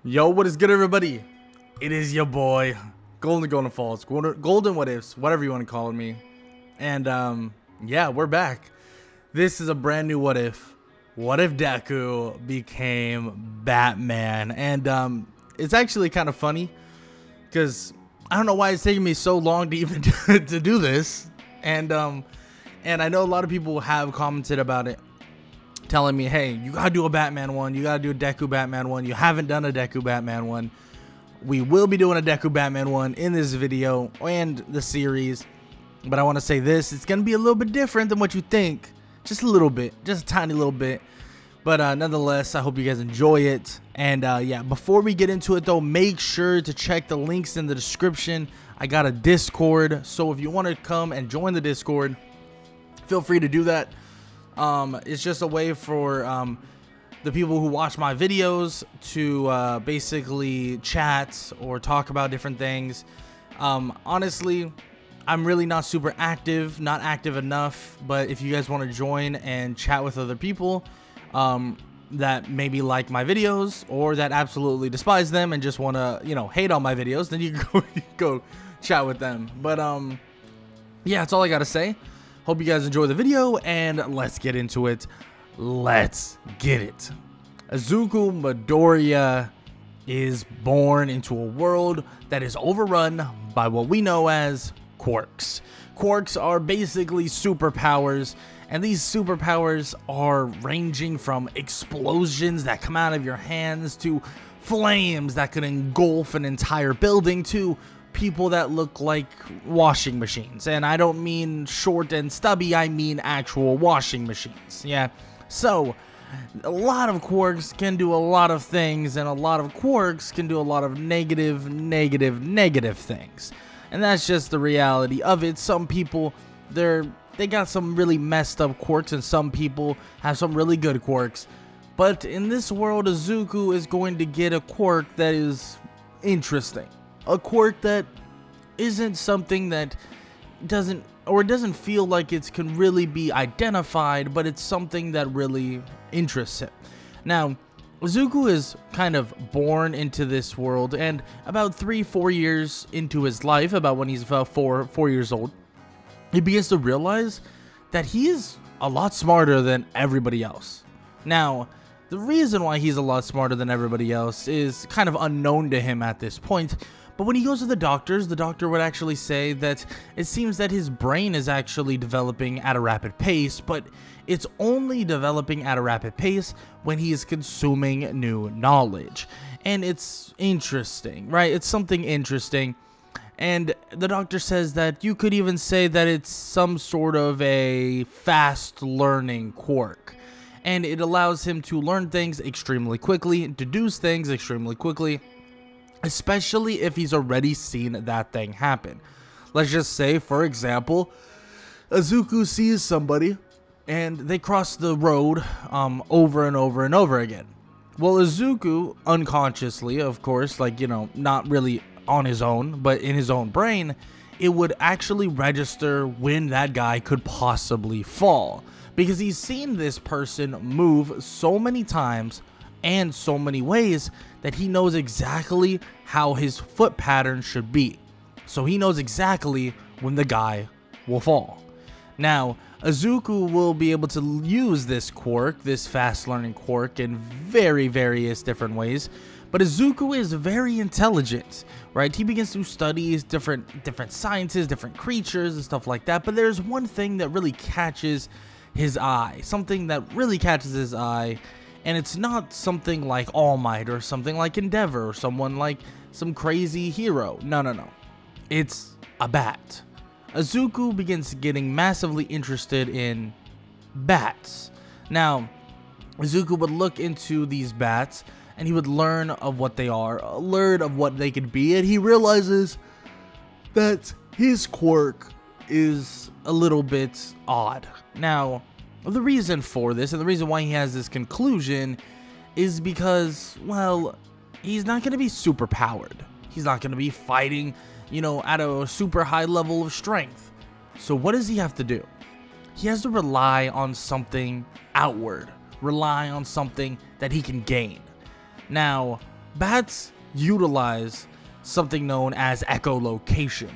Yo, what is good, everybody? It is your boy, Golden Falls, Golden What Ifs, whatever you want to call me. And, yeah, we're back. This is a brand new What If. What if Deku became Batman? And, it's actually kind of funny, because I don't know why it's taking me so long to even to do this. And I know a lot of people have commented about it, telling me, hey, you gotta do a Batman one, you gotta do a Deku Batman one, you haven't done a Deku Batman one. We will be doing a Deku Batman one in this video and the series, but I want to say this, it's gonna be a little bit different than what you think, just a little bit, just a tiny little bit, but nonetheless, I hope you guys enjoy it. And yeah, before we get into it though, make sure to check the links in the description. I got a Discord, so if you want to come and join the Discord, feel free to do that. It's just a way for the people who watch my videos to basically chat or talk about different things. Honestly, I'm really not super active, not active enough, but if you guys want to join and chat with other people that maybe like my videos or that absolutely despise them and just want to, you know, hate on my videos, then you can go chat with them. But yeah, that's all I got to say. Hope you guys enjoy the video, and let's get into it. Let's get it. Izuku Midoriya is born into a world that is overrun by what we know as quirks. Quirks are basically superpowers, and these superpowers are ranging from explosions that come out of your hands to flames that could engulf an entire building to people that look like washing machines. And I don't mean short and stubby, I mean actual washing machines. Yeah, so a lot of quirks can do a lot of things, and a lot of quirks can do a lot of negative things. And that's just the reality of it. Some people, they got some really messed up quirks, and some people have some really good quirks. But in this world, Izuku is going to get a quirk that is interesting. A quirk that isn't something that doesn't feel like it can really be identified, but it's something that really interests him. Now, Izuku is kind of born into this world, and about 3-4 years into his life, about when he's about 4 years old, he begins to realize that he is a lot smarter than everybody else. Now, the reason why he's a lot smarter than everybody else is kind of unknown to him at this point. But when he goes to the doctor would actually say that it seems that his brain is actually developing at a rapid pace, but it's only developing at a rapid pace when he is consuming new knowledge. And it's interesting, right? It's something interesting. And the doctor says that you could even say that it's some sort of a fast learning quirk. And it allows him to learn things extremely quickly, deduce things extremely quickly, especially if he's already seen that thing happen. Let's just say, for example, Izuku sees somebody and they cross the road over and over and over again. Well, Izuku, unconsciously, of course, like, you know, not really on his own, but in his own brain, it would actually register when that guy could possibly fall, because he's seen this person move so many times and so many ways that he knows exactly how his foot pattern should be. So he knows exactly when the guy will fall. Now, Izuku will be able to use this quirk, this fast learning quirk, in various different ways. But Izuku is very intelligent, right? He begins to study different sciences, different creatures and stuff like that. But there's one thing that really catches his eye, something that really catches his eye. And it's not something like All Might or something like Endeavor or someone like some crazy hero. No. It's a bat. Izuku begins getting massively interested in bats. Now, Izuku would look into these bats and he would learn of what they are, learn of what they could be, and he realizes that his quirk is a little bit odd. Now, the reason for this, and the reason why he has this conclusion, is because, well, he's not going to be super powered. He's not going to be fighting, you know, at a super high level of strength. So what does he have to do? He has to rely on something outward, rely on something that he can gain. Now, Bats utilize something known as echolocation.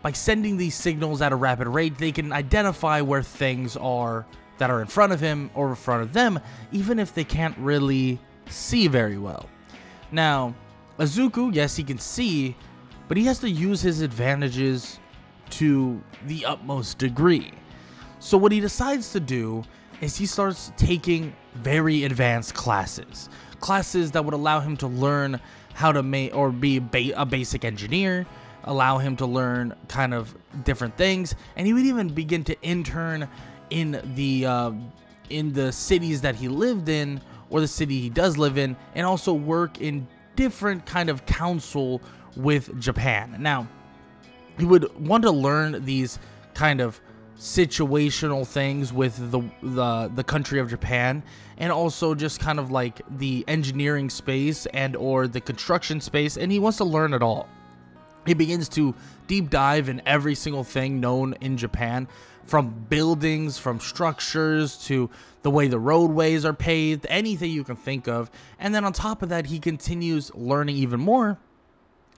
By sending these signals at a rapid rate, they can identify where things are that are in front of him or in front of them, even if they can't really see very well. Now, Izuku, yes, he can see, but he has to use his advantages to the utmost degree. So what he decides to do is he starts taking very advanced classes that would allow him to learn how to make or be a basic engineer, allow him to learn kind of different things, and he would even begin to intern in the cities that he lived in, or the city he does live in, and also work in different kind of council with Japan. Now, he would want to learn these kind of situational things with the country of Japan, and also just kind of like the engineering space and or the construction space, and he wants to learn it all. He begins to deep dive in every single thing known in Japan, from buildings, from structures, to the way the roadways are paved, anything you can think of. And then on top of that, he continues learning even more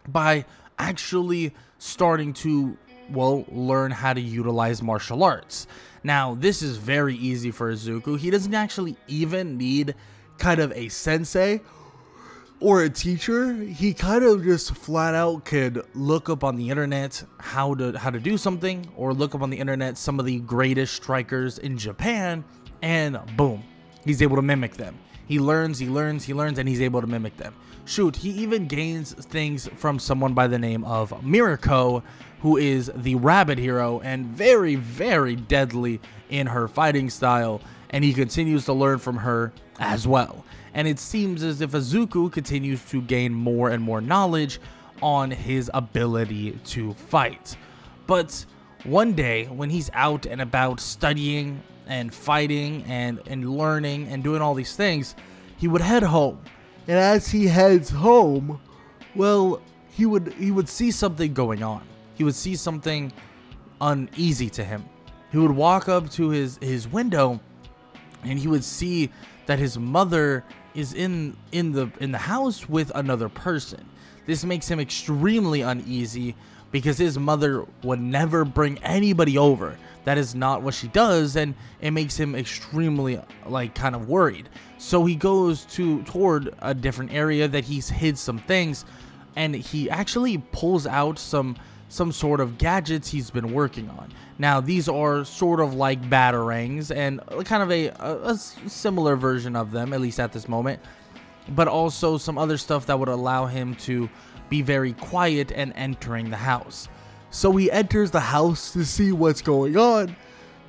by actually starting to, well, learn how to utilize martial arts. Now, this is very easy for Izuku. He doesn't actually even need kind of a sensei or a teacher. He kind of just flat out could look up on the internet how to do something, or look up on the internet some of the greatest strikers in Japan, and boom, he's able to mimic them. He learns, and he's able to mimic them. Shoot, he even gains things from someone by the name of Mirako, who is the rabbit hero and very, very deadly in her fighting style, and he continues to learn from her as well. And it seems as if Izuku continues to gain more and more knowledge on his ability to fight. But one day, when he's out and about studying and fighting and learning and doing all these things, he would head home. And as he heads home, well, he would see something going on. He would see something uneasy to him. He would walk up to his window, and he would see that his mother is in the house with another person. This makes him extremely uneasy because his mother would never bring anybody over. That is not what she does, and it makes him extremely like kind of worried. So he goes toward a different area that he's hid some things, and he actually pulls out some sort of gadgets he's been working on. Now, these are sort of like batarangs and kind of a similar version of them, at least at this moment, but also some other stuff that would allow him to be very quiet and entering the house. So he enters the house to see what's going on,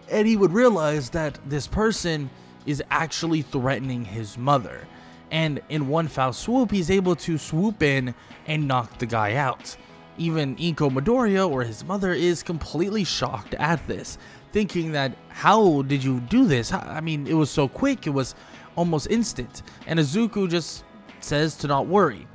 and he would realize that this person is actually threatening his mother. And in one foul swoop, he's able to swoop in and knock the guy out. Even Inko Midoriya, or his mother, is completely shocked at this, thinking that, how did you do this? I mean, it was so quick, it was almost instant. And Izuku just says to not worry,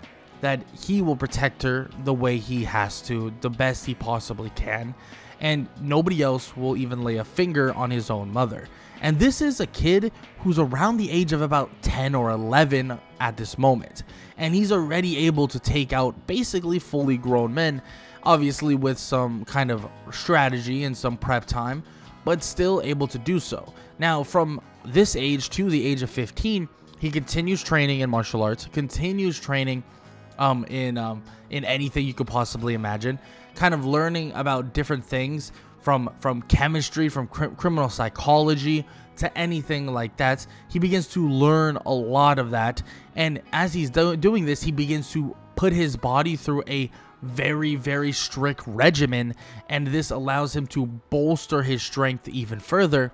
that he will protect her the way he has to, the best he possibly can, and nobody else will even lay a finger on his own mother. And this is a kid who's around the age of about 10 or 11 at this moment. And he's already able to take out basically fully grown men, obviously with some kind of strategy and some prep time, but still able to do so. Now, from this age to the age of 15, he continues training in martial arts, continues training in anything you could possibly imagine, kind of learning about different things from chemistry, from criminal psychology to anything like that. He begins to learn a lot of that, and as he's doing this, he begins to put his body through a very, very strict regimen, and this allows him to bolster his strength even further.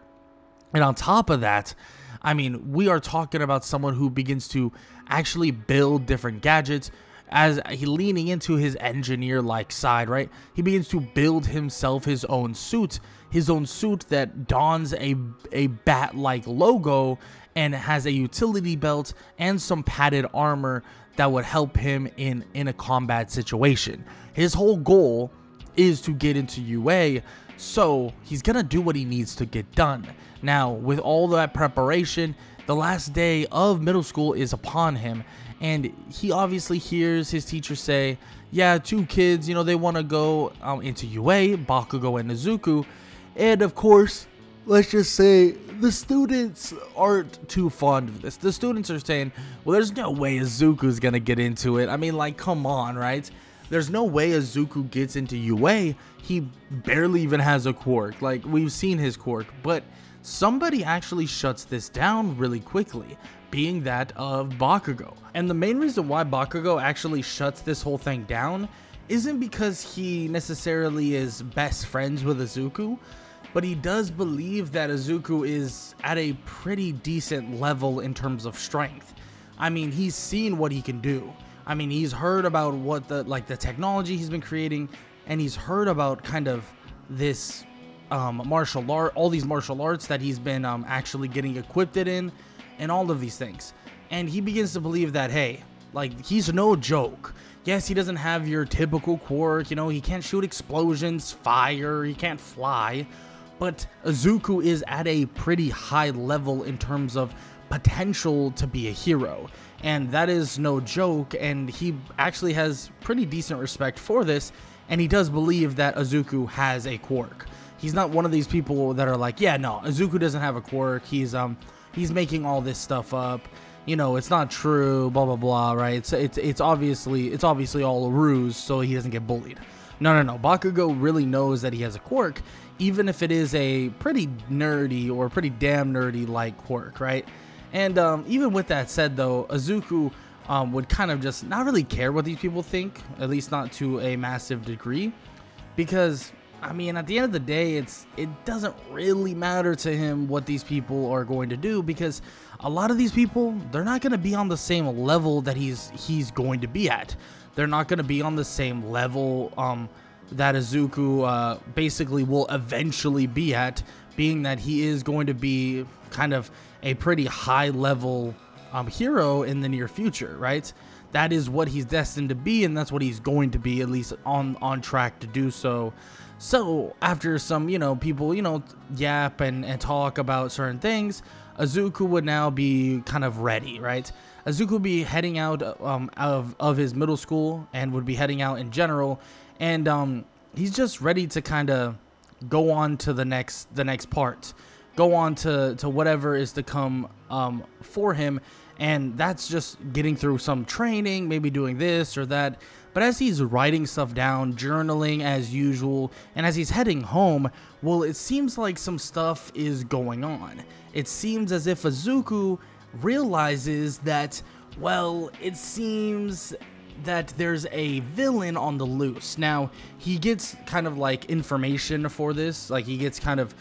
And on top of that, I mean, we are talking about someone who begins to actually build different gadgets, as he leaning into his engineer-like side, right? He begins to build himself his own suit that dons a bat-like logo and has a utility belt and some padded armor that would help him in a combat situation. His whole goal is to get into UA, so he's gonna do what he needs to get done. Now, with all that preparation, the last day of middle school is upon him, And he obviously hears his teacher say, yeah, two kids, you know, they want to go into UA, Bakugo and Izuku. And of course, let's just say the students aren't too fond of this. The students are saying, well, there's no way Izuku's gonna get into it. I mean, like, come on, right? There's no way Izuku gets into UA. He barely even has a quirk. Like, we've seen his quirk, but somebody actually shuts this down really quickly, being that of Bakugo. And the main reason why Bakugo actually shuts this whole thing down isn't because he necessarily is best friends with Izuku, but he does believe that Izuku is at a pretty decent level in terms of strength. I mean, he's seen what he can do. I mean, he's heard about what the technology he's been creating, and he's heard about kind of this martial art, all these martial arts that he's been actually getting equipped in, and all of these things. And he begins to believe that, hey, like, he's no joke. Yes, he doesn't have your typical quirk, you know, he can't shoot explosions, fire, he can't fly, but Izuku is at a pretty high level in terms of potential to be a hero, and that is no joke. And he actually has pretty decent respect for this, and he does believe that Izuku has a quirk. He's not one of these people that are like, yeah, no, Izuku doesn't have a quirk, he's making all this stuff up, you know, it's not true, blah blah blah, right? It's obviously all a ruse so he doesn't get bullied. No, Bakugo really knows that he has a quirk, even if it is a pretty nerdy or pretty damn nerdy like quirk, right? And even with that said, though, Izuku would kind of just not really care what these people think, at least not to a massive degree, because, I mean, at the end of the day, it doesn't really matter to him what these people are going to do, because a lot of these people, they're not going to be on the same level that he's going to be at. They're not going to be on the same level that Izuku basically will eventually be at, being that he is going to be kind of a pretty high level hero in the near future, right? That is what he's destined to be, and that's what he's going to be, at least on track to do so. So after some, you know, people, you know, yap and talk about certain things, Izuku would now be kind of ready, right? Izuku would be heading out of his middle school, and would be heading out in general, and he's just ready to kind of go on to the next part, go on to whatever is to come for him. And that's just getting through some training, maybe doing this or that. But as he's writing stuff down, journaling as usual, and as he's heading home, well, it seems like some stuff is going on. It seems as if Izuku realizes that, well, it seems that there's a villain on the loose. Now, he gets kind of like information for this, like he gets kind of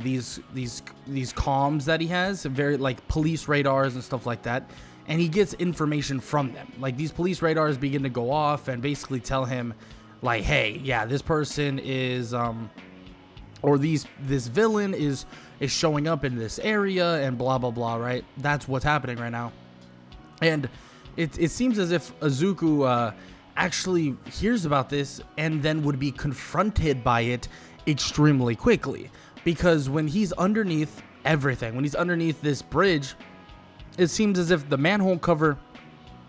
these comms that he has, very like police radars and stuff like that, and he gets information from them. Like, these police radars begin to go off and basically tell him, like, hey, yeah, this person is or this villain is showing up in this area and blah blah blah, right? That's what's happening right now. And it seems as if Izuku actually hears about this and then would be confronted by it extremely quickly. Because when he's underneath everything, when he's underneath this bridge, it seems as if the manhole cover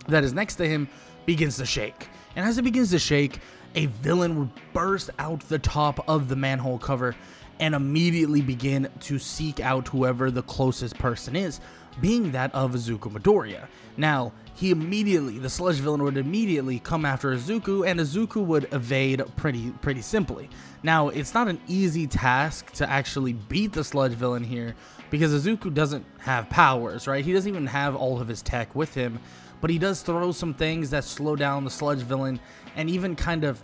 that is next to him begins to shake. And as it begins to shake, a villain would burst out the top of the manhole cover and immediately begin to seek out whoever the closest person is, being that of Izuku Midoriya. Now, the sludge villain would immediately come after Izuku, and Izuku would evade pretty simply. Now, it's not an easy task to actually beat the sludge villain here, because Izuku doesn't have powers, right? He doesn't even have all of his tech with him, but he does throw some things that slow down the sludge villain, and even kind of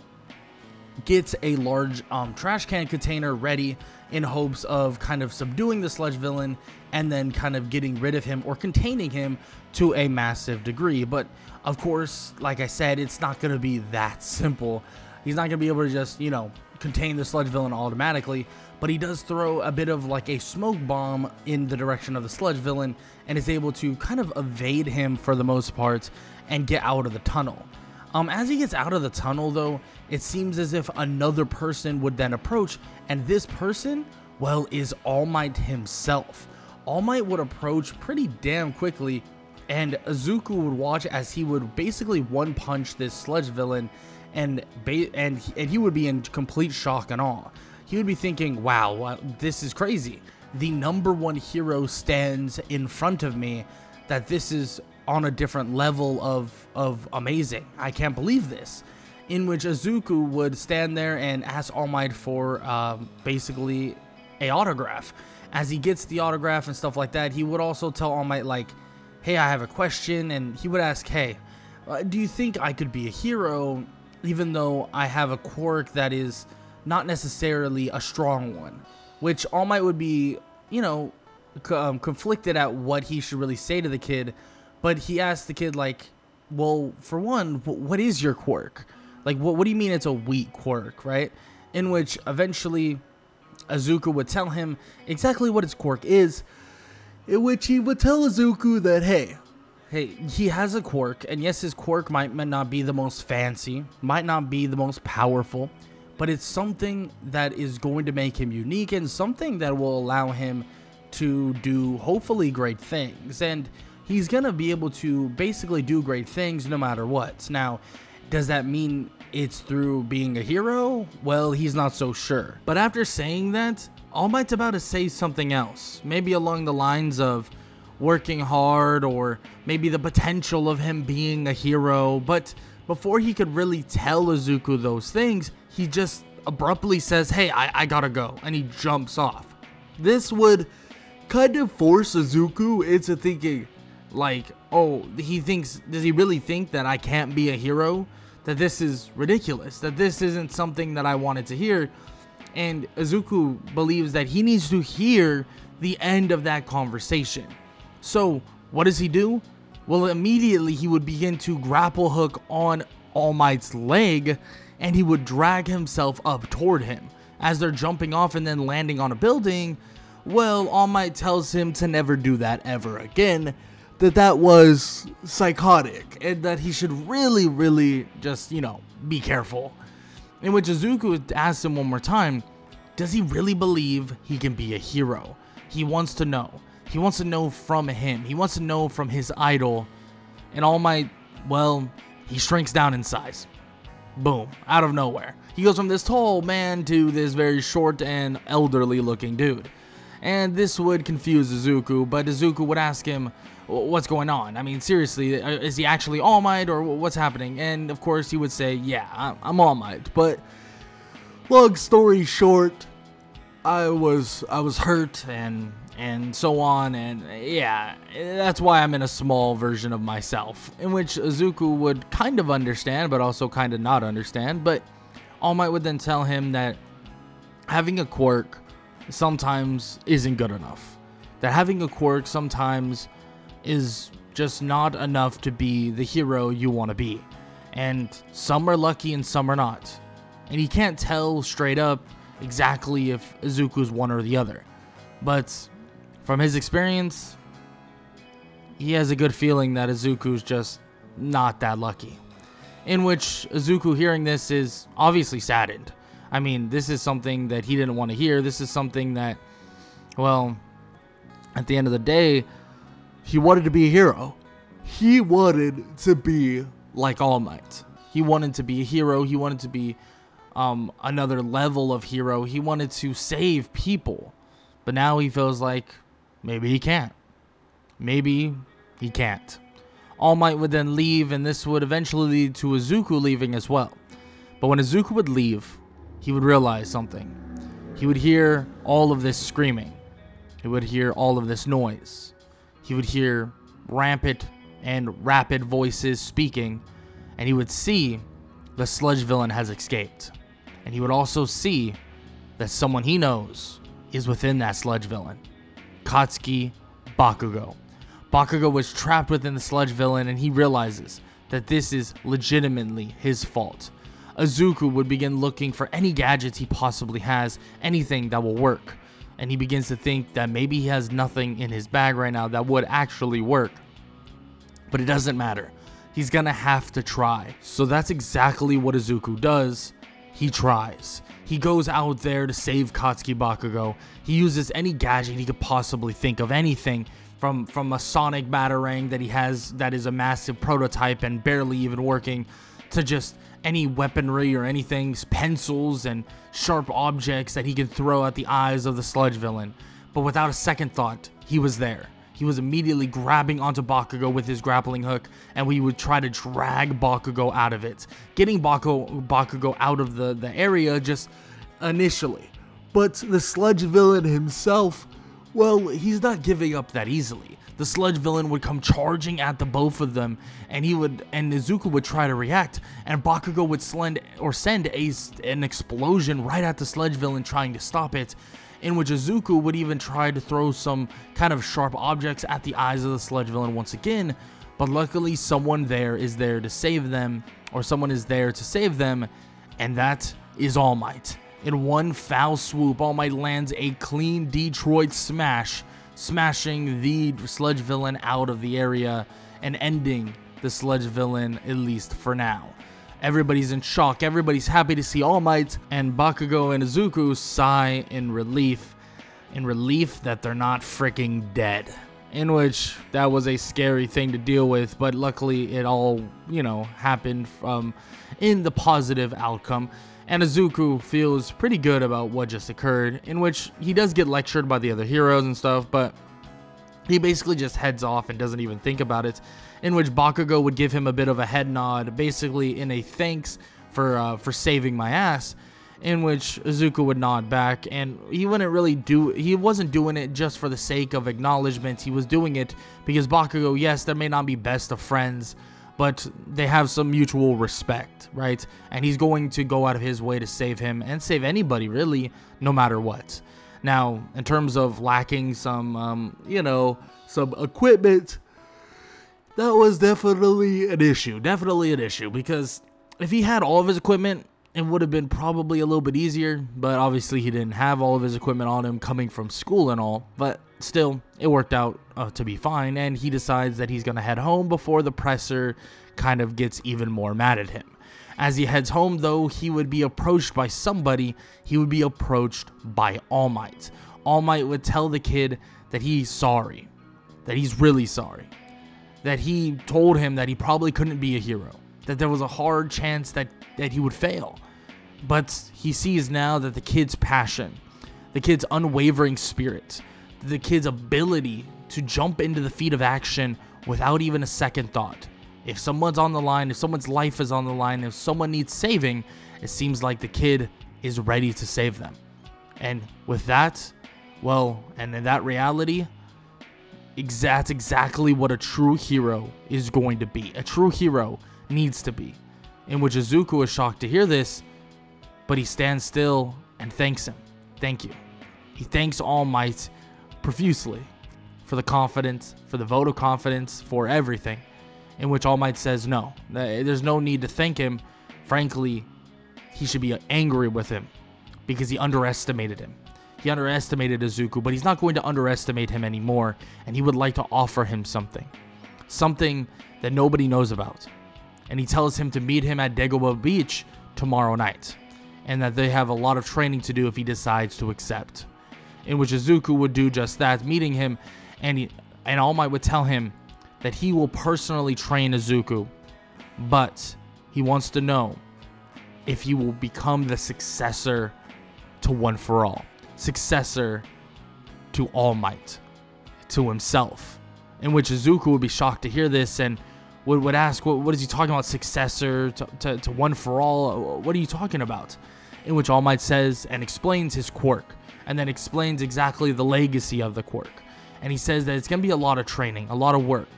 gets a large trash can container ready in hopes of kind of subduing the sludge villain and then kind of getting rid of him or containing him to a massive degree. But of course, like I said, it's not going to be that simple. He's not going to be able to just, you know, contain the sludge villain automatically, but he does throw a bit of like a smoke bomb in the direction of the sludge villain and is able to kind of evade him for the most part and get out of the tunnel. As he gets out of the tunnel, though, it seems as if another person would then approach, and this person, well, is All Might himself. All Might would approach pretty damn quickly And Izuku would watch as he would basically one punch this sludge villain, and he would be in complete shock and awe. He would be thinking, wow, this is crazy. The #1 hero stands in front of me, that this is on a different level of amazing. I can't believe this. In which Izuku would stand there and ask All Might for basically a autograph. As he gets the autograph and stuff like that, he would also tell All Might, like, hey, I have a question. And he would ask, hey, do you think I could be a hero even though I have a quirk that is not necessarily a strong one? Which All Might would be, you know, conflicted at what he should really say to the kid. But he asked the kid, like, well, for one, what is your quirk? Like, what do you mean it's a weak quirk, right? In which eventually Izuku would tell him exactly what his quirk is, in which he would tell Izuku that, hey, he has a quirk, and yes, his quirk might not be the most fancy, might not be the most powerful, but it's something that is going to make him unique and something that will allow him to do, hopefully, great things. And he's going to be able to basically do great things no matter what. Now, does that mean it's through being a hero? Well, he's not so sure. But after saying that, All Might's about to say something else. Maybe along the lines of working hard, or maybe the potential of him being a hero. But before he could really tell Izuku those things, he just abruptly says, hey, I gotta go. And he jumps off. This would kind of force Izuku into thinking, like, oh, does he really think that I can't be a hero? That this is ridiculous, that this isn't something that I wanted to hear. And Izuku believes that he needs to hear the end of that conversation. So what does he do? Well, immediately he would begin to grapple hook on All Might's leg, and he would drag himself up toward him. As they're jumping off and then landing on a building, well, All Might tells him to never do that ever again, that was psychotic, and that he should really just, you know, be careful. In which Izuku asks him one more time, does he really believe he can be a hero? He wants to know. He wants to know from him. He wants to know from his idol. And All Might, well, he shrinks down in size. Boom, out of nowhere. He goes from this tall man to this very short and elderly looking dude. And this would confuse Izuku, but Izuku would ask him, what's going on? I mean, seriously, is he actually All Might, or what's happening? And of course he would say, yeah, I'm All Might. But long story short, I was hurt and so on, and yeah, that's why I'm in a small version of myself, in which Izuku would kind of understand, but also kind of not understand. But All Might would then tell him that having a quirk sometimes isn't good enough. That having a quirk sometimes is just not enough to be the hero you want to be. And some are lucky and some are not. And he can't tell straight up exactly if Izuku's one or the other. But from his experience, he has a good feeling that Izuku's just not that lucky. In which Izuku, hearing this, is obviously saddened. I mean, this is something that he didn't want to hear. This is something that, well, at the end of the day, he wanted to be a hero. He wanted to be like All Might. He wanted to be a hero. He wanted to be another level of hero. He wanted to save people. But now he feels like maybe he can't. Maybe he can't. All Might would then leave, and this would eventually lead to Izuku leaving as well. But when Izuku would leave, he would realize something. He would hear all of this screaming. He would hear all of this noise. He would hear rampant and rapid voices speaking, and he would see the sludge villain has escaped. And he would also see that someone he knows is within that sludge villain. Katsuki Bakugo. Bakugo was trapped within the sludge villain, and he realizes that this is legitimately his fault. Izuku would begin looking for any gadgets he possibly has, anything that will work. And he begins to think that maybe he has nothing in his bag right now that would actually work. But it doesn't matter. He's gonna have to try. So that's exactly what Izuku does. He tries. He goes out there to save Katsuki Bakugo. He uses any gadget he could possibly think of, anything, from a sonic batarang that he has that is a massive prototype and barely even working, to just any weaponry or anything, pencils and sharp objects that he could throw at the eyes of the sludge villain. But without a second thought, he was there. He was immediately grabbing onto Bakugo with his grappling hook, and we would try to drag Bakugo out of it, getting Bakugo out of the area just initially. But the sludge villain himself, well, he's not giving up that easily. The sludge villain would come charging at the both of them, and Izuku would try to react, and Bakugo would send an explosion right at the sludge villain, trying to stop it, in which Izuku would even try to throw some kind of sharp objects at the eyes of the sludge villain once again. But luckily someone is there to save them, or someone is there to save them, and that is All Might. In one foul swoop, All Might lands a clean Detroit smash, smashing the sludge villain out of the area and ending the sludge villain, at least for now. Everybody's in shock, everybody's happy to see All Might, and Bakugo and Izuku sigh in relief that they're not freaking dead. In which, that was a scary thing to deal with, but luckily it all, happened in the positive outcome. And Izuku feels pretty good about what just occurred, in which he does get lectured by the other heroes and stuff, but he basically just heads off and doesn't even think about it, in which Bakugo would give him a bit of a head nod, basically in a thanks for saving my ass, in which Izuku would nod back, and he wasn't doing it just for the sake of acknowledgement. He was doing it because Bakugo, yes, there may not be best of friends, but they have some mutual respect, right? And he's going to go out of his way to save him, and save anybody, really, no matter what. Now, in terms of lacking some, some equipment, that was definitely an issue. Because if he had all of his equipment, it would have been probably a little bit easier, but obviously he didn't have all of his equipment on him coming from school and all, but still, it worked out to be fine, and he decides that he's going to head home before the presser kind of gets even more mad at him. As he heads home, though, he would be approached by somebody. He would be approached by All Might. All Might would tell the kid that he's sorry, that he's really sorry, that he told him that he probably couldn't be a hero, that there was a hard chance that he would fail. But he sees now that the kid's passion, the kid's unwavering spirit, the kid's ability to jump into the feat of action without even a second thought. If someone's on the line, if someone's life is on the line, if someone needs saving, it seems like the kid is ready to save them. And with that, well, and in that reality, that's exactly what a true hero is going to be. A true hero needs to be. In which Izuku is shocked to hear this, but he stands still and thanks him. Thank you. He thanks All Might profusely for the confidence, for the vote of confidence, for everything. In which All Might says no, there's no need to thank him. Frankly, he should be angry with him because he underestimated him. He underestimated Izuku, but he's not going to underestimate him anymore, and he would like to offer him something that nobody knows about. And he tells him to meet him at Deku Beach tomorrow night, and that they have a lot of training to do if he decides to accept. In which Izuku would do just that, meeting him, and All Might would tell him that he will personally train Izuku, but he wants to know if he will become the successor to One for All, successor to All Might, to himself. In which Izuku would be shocked to hear this and would ask, what is he talking about, successor to One for All? What are you talking about? In which All Might says and explains his quirk, and then explains exactly the legacy of the quirk. And he says that it's going to be a lot of training, a lot of work,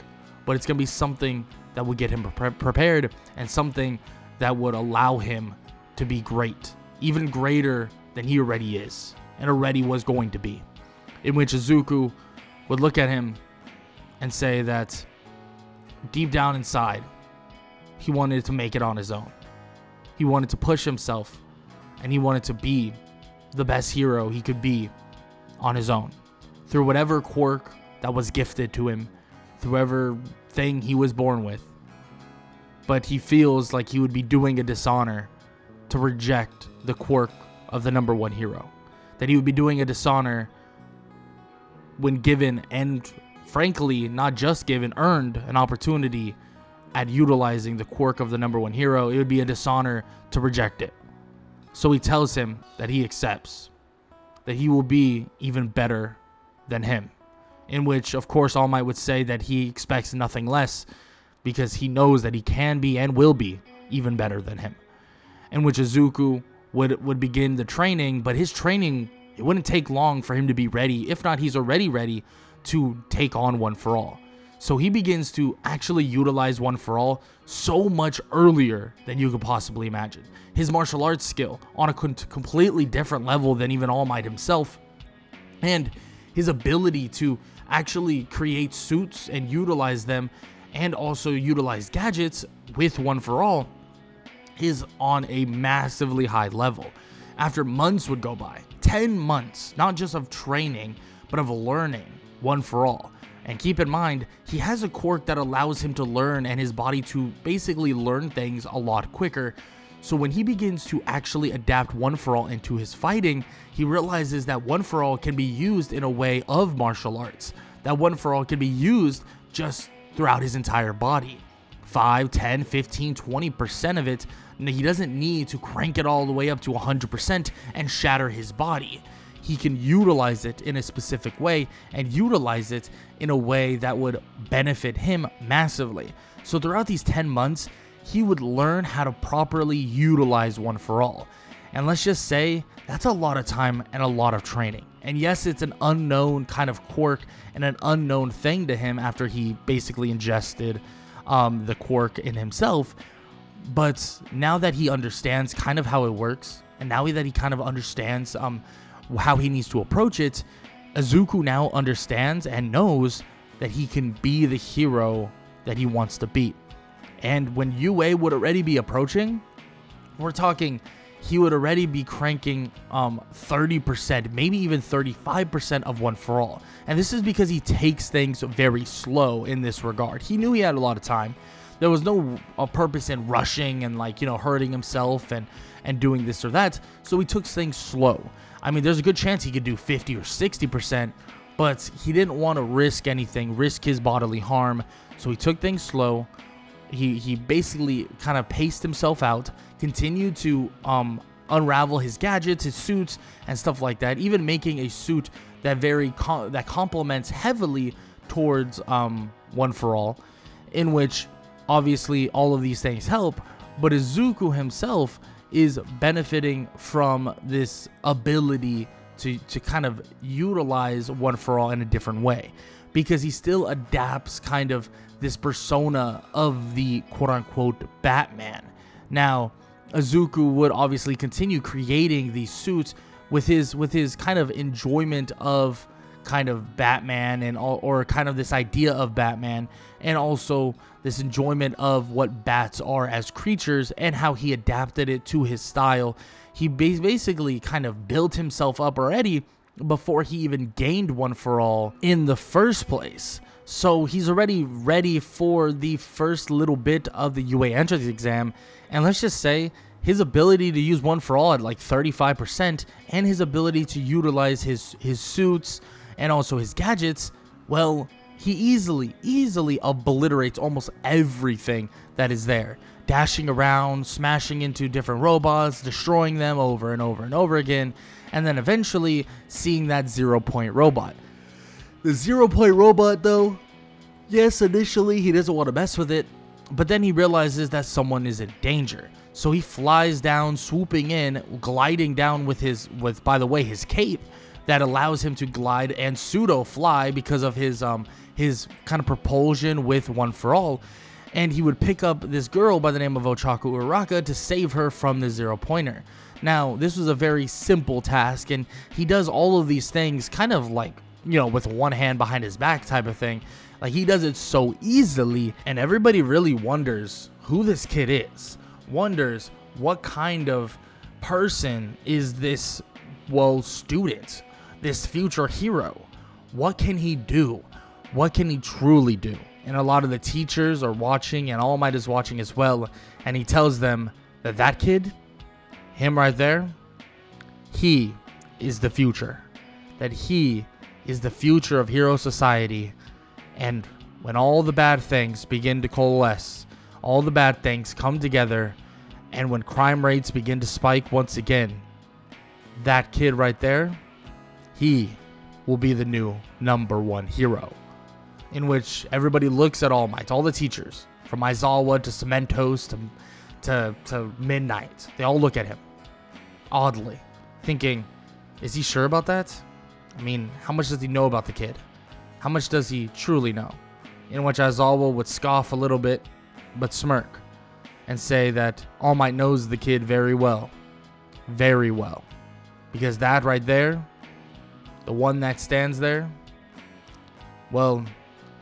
but it's going to be something that will get him prepared, and something that would allow him to be great, even greater than he already is, and already was going to be. In which Izuku would look at him and say that deep down inside, he wanted to make it on his own. He wanted to push himself, and he wanted to be the best hero he could be on his own, through whatever quirk that was gifted to him, through whatever thing he was born with. But he feels like he would be doing a dishonor to reject the quirk of the number one hero. That he would be doing a dishonor when given and frankly, not just given, earned an opportunity at utilizing the quirk of the #1 hero, it would be a dishonor to reject it. So he tells him that he accepts, that he will be even better than him. In which, of course, All Might would say that he expects nothing less because he knows that he can be and will be even better than him. In which Izuku would begin the training, but his training, it wouldn't take long for him to be ready. If not, he's already ready to take on One For All. So he begins to actually utilize One For All so much earlier than you could possibly imagine. His martial arts skill on a completely different level than even All Might himself. And his ability to actually create suits and utilize them and also utilize gadgets with One For All is on a massively high level. After months would go by, 10 months, not just of training, but of learning One For All. And keep in mind, he has a quirk that allows him to learn and his body to basically learn things a lot quicker. So when he begins to actually adapt One For All into his fighting, he realizes that One For All can be used in a way of martial arts. That One For All can be used just throughout his entire body. 5, 10, 15, 20% of it. He doesn't need to crank it all the way up to 100% and shatter his body. He can utilize it in a specific way and utilize it in a way that would benefit him massively. So throughout these 10 months, he would learn how to properly utilize One For All. And let's just say that's a lot of time and a lot of training. And yes, it's an unknown kind of quirk and an unknown thing to him after he basically ingested the quirk in himself. But now that he understands kind of how it works, and now that he kind of understands how he needs to approach it, Izuku now understands and knows that he can be the hero that he wants to be. And when UA would already be approaching, we're talking he would already be cranking 30%, maybe even 35% of One For All. And this is because he takes things very slow in this regard. He knew he had a lot of time. There was no purpose in rushing and hurting himself and doing this or that. So he took things slow. I mean, there's a good chance he could do 50 or 60%, but he didn't want to risk anything, risk his bodily harm. So he took things slow. He basically kind of paced himself out, continued to unravel his gadgets, his suits, and stuff like that, even making a suit that that complements heavily towards One For All, in which obviously all of these things help, but Izuku himself is benefiting from this ability to kind of utilize One For All in a different way, because he still adapts kind of this persona of the quote-unquote Batman. Now, Izuku would obviously continue creating these suits with his kind of enjoyment of kind of Batman and or kind of this idea of Batman, and also this enjoyment of what bats are as creatures and how he adapted it to his style. He basically kind of built himself up already before he even gained One For All in the first place. So he's already ready for the first little bit of the UA entrance exam. And let's just say his ability to use One For All at like 35% and his ability to utilize his suits and also his gadgets, well, he easily obliterates almost everything that is there. Dashing around, smashing into different robots, destroying them over and over and over again, and then eventually seeing that 0-point robot. The 0-point robot, though, yes, initially he doesn't want to mess with it, but then he realizes that someone is in danger. So he flies down, swooping in, gliding down with by the way, his cape that allows him to glide and pseudo fly because of his kind of propulsion with One For All. And he would pick up this girl by the name of Ochaku Uraka to save her from the 0-pointer. Now, this was a very simple task, and he does all of these things kind of like, with one hand behind his back type of thing. Like, he does it so easily, and everybody really wonders who this kid is. Wonders what kind of person is this, student, this future hero. What can he do? What can he truly do? And a lot of the teachers are watching, and All Might is watching as well, and he tells them that kid, him right there, he is the future. That he is the future of Hero Society, And when all the bad things begin to coalesce, all the bad things come together, and when crime rates begin to spike once again, that kid right there, he will be the new #1 hero. In which everybody looks at All Might, all the teachers, from Aizawa to Cementos to Midnight. They all look at him, oddly, thinking, is he sure about that? I mean, how much does he know about the kid? How much does he truly know? In which Aizawa would scoff a little bit, but smirk, and say that All Might knows the kid very well. Very well. Because that right there, the one that stands there, well,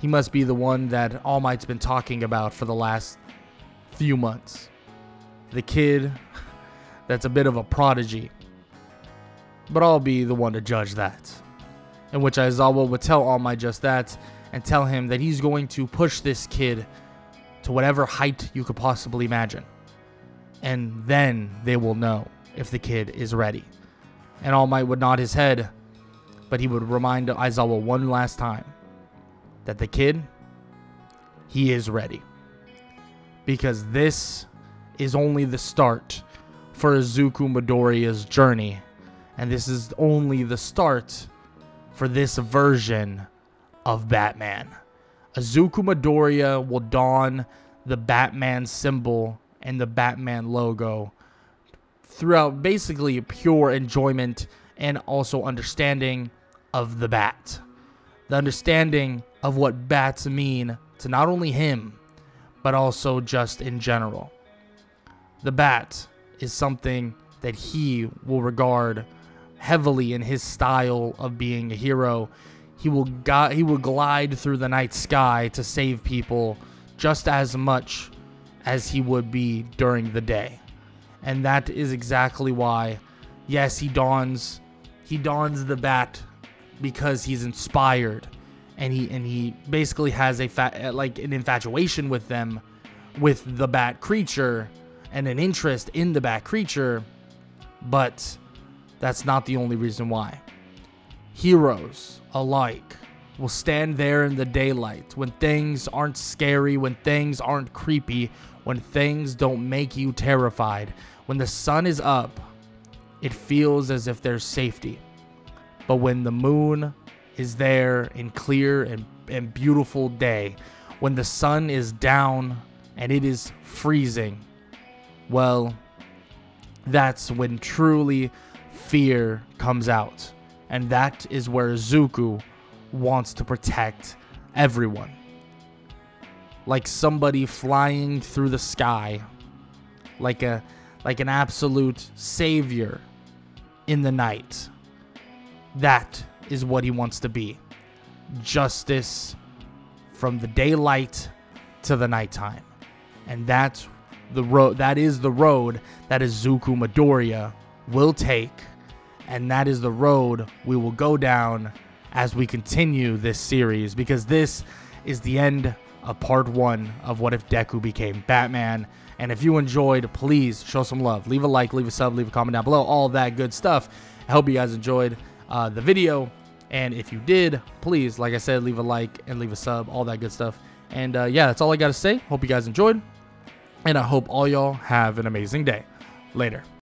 he must be the one that All Might's been talking about for the last few months. The kid that's a bit of a prodigy. But I'll be the one to judge that. In which Aizawa would tell All Might just that, and tell him that he's going to push this kid to whatever height you could possibly imagine. And then they will know if the kid is ready. And All Might would nod his head, but he would remind Aizawa one last time that the kid, he is ready. Because this is only the start for Izuku Midoriya's journey. And this is only the start for this version of Batman. Izuku Midoriya will don the Batman symbol and the Batman logo throughout basically pure enjoyment and also understanding of the bat. The understanding of what bats mean to not only him, but also just in general. The bat is something that he will regard heavily in his style of being a hero. He will glide through the night sky to save people just as much as he would be during the day. And that is exactly why, yes, he dons the bat because he's inspired, and he basically has an infatuation with them, with the bat creature, and an interest in the bat creature. But that's not the only reason why. Heroes alike will stand there in the daylight when things aren't scary, when things aren't creepy, when things don't make you terrified. When the sun is up, it feels as if there's safety. But when the moon is there in clear and beautiful day, when the sun is down and it is freezing, well, that's when truly fear comes out. And that is where Izuku wants to protect everyone. Like somebody flying through the sky, like an absolute savior in the night. That is what he wants to be. Justice from the daylight to the nighttime. And that's the road. That is the road that Izuku Midoriya will take. And that is the road we will go down as we continue this series. Because this is the end of part 1 of What If Deku Became Batman. And if you enjoyed, please show some love. Leave a like, leave a sub, leave a comment down below. All that good stuff. I hope you guys enjoyed the video. And if you did, please, like I said, leave a like and leave a sub. All that good stuff. And yeah, that's all I got to say. Hope you guys enjoyed. And I hope all y'all have an amazing day. Later.